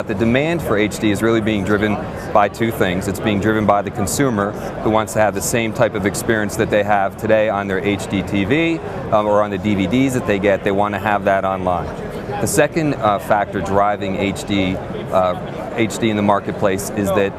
The demand for HD is really being driven by two things. It's being driven by the consumer who wants to have the same type of experience that they have today on their HD TV or on the DVDs that they get. They want to have that online. The second factor driving HD in the marketplace is that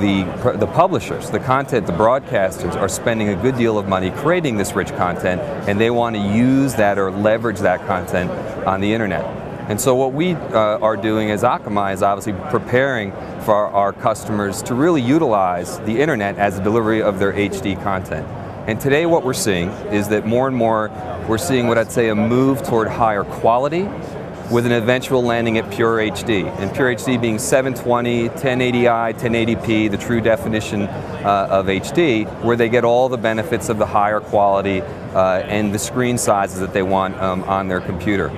the publishers, the content, the broadcasters are spending a good deal of money creating this rich content, and they want to use that or leverage that content on the internet. And so what we are doing as Akamai is obviously preparing for our customers to really utilize the internet as a delivery of their HD content. And today what we're seeing is that more and more we're seeing what I'd say a move toward higher quality with an eventual landing at pure HD. And pure HD being 720, 1080i, 1080p, the true definition of HD, where they get all the benefits of the higher quality and the screen sizes that they want on their computer.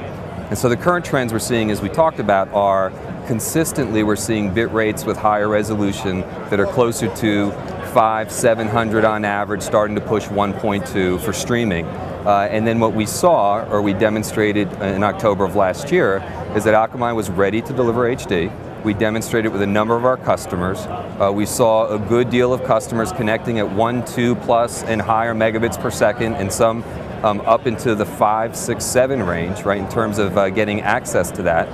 And so the current trends we're seeing, as we talked about, are consistently we're seeing bit rates with higher resolution that are closer to 500-700 on average, starting to push 1.2 for streaming. And then what we saw, or we demonstrated in October of last year, is that Akamai was ready to deliver HD. We demonstrated with a number of our customers. We saw a good deal of customers connecting at 1, 2 plus and higher megabits per second, and some up into the 5, 6, 7 range, right, in terms of getting access to that.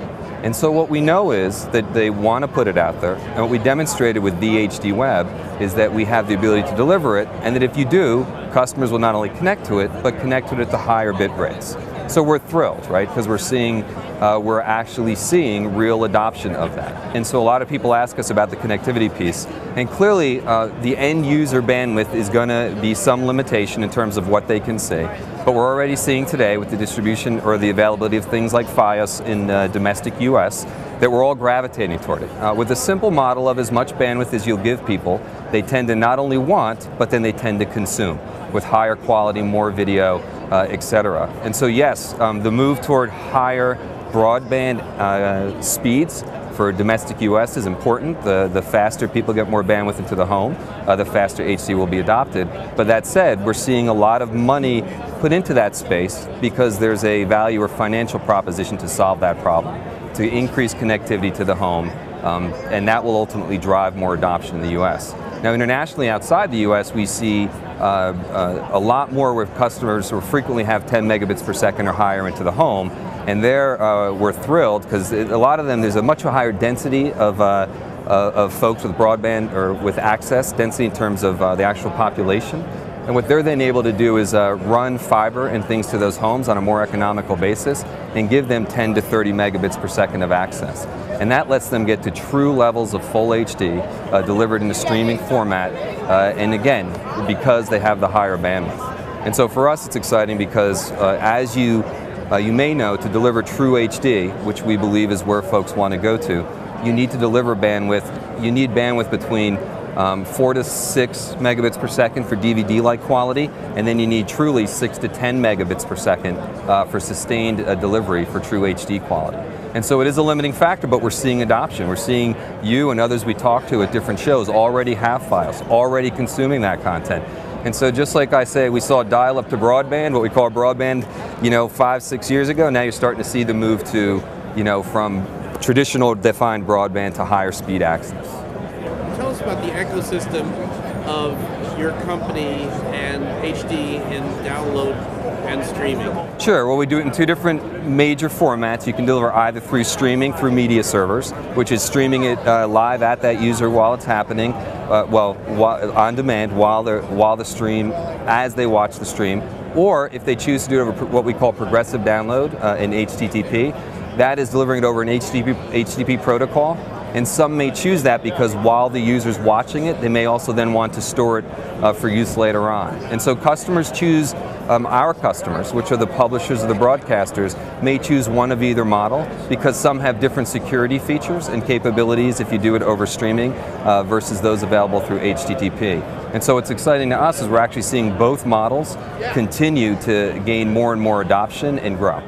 And so what we know is that they want to put it out there, and what we demonstrated with VHD Web is that we have the ability to deliver it, and that if you do, customers will not only connect to it, but connect to it at the higher bit rates. So we're thrilled, right, because we're actually seeing real adoption of that. And so a lot of people ask us about the connectivity piece, and clearly the end user bandwidth is going to be some limitation in terms of what they can see. But we're already seeing today with the distribution or the availability of things like FIOS in domestic US that we're all gravitating toward it. With a simple model of as much bandwidth as you'll give people, they tend to not only want, but then they tend to consume with higher quality, more video, etc. And so yes, the move toward higher broadband speeds for domestic US is important. The faster people get more bandwidth into the home, the faster HD will be adopted. But that said, we're seeing a lot of money put into that space because there's a value or financial proposition to solve that problem, to increase connectivity to the home, and that will ultimately drive more adoption in the US. Now internationally, outside the US, we see a lot more with customers who frequently have 10 megabits per second or higher into the home, and there we're thrilled because a lot of them, there's a much higher density of folks with broadband or with access, density in terms of the actual population. And what they're then able to do is run fiber and things to those homes on a more economical basis and give them 10 to 30 megabits per second of access. And that lets them get to true levels of full HD delivered in a streaming format, and again, because they have the higher bandwidth. And so for us it's exciting because as you may know, to deliver true HD, which we believe is where folks want to go to, you need to deliver bandwidth. You need bandwidth between 4 to 6 megabits per second for DVD-like quality, and then you need truly 6 to 10 megabits per second for sustained delivery for true HD quality. And so it is a limiting factor, but we're seeing adoption. We're seeing you and others we talk to at different shows already have FIOS, already consuming that content. And so just like I say, we saw dial-up to broadband, what we call broadband, 5, 6 years ago. Now you're starting to see the move to, from traditional defined broadband to higher speed access. Tell us about the ecosystem of your company and HD in download and streaming. Sure, well we do it in two different major formats. You can deliver either through streaming, through media servers, which is streaming it live at that user while it's happening, on demand while the stream, as they watch the stream, or if they choose to do it over what we call progressive download in HTTP, that is delivering it over an HTTP protocol. And some may choose that because while the user's watching it, they may also then want to store it for use later on. And so customers choose, our customers, which are the publishers or the broadcasters, may choose one of either model because some have different security features and capabilities if you do it over streaming versus those available through HTTP. And so what's exciting to us is we're actually seeing both models continue to gain more and more adoption and grow.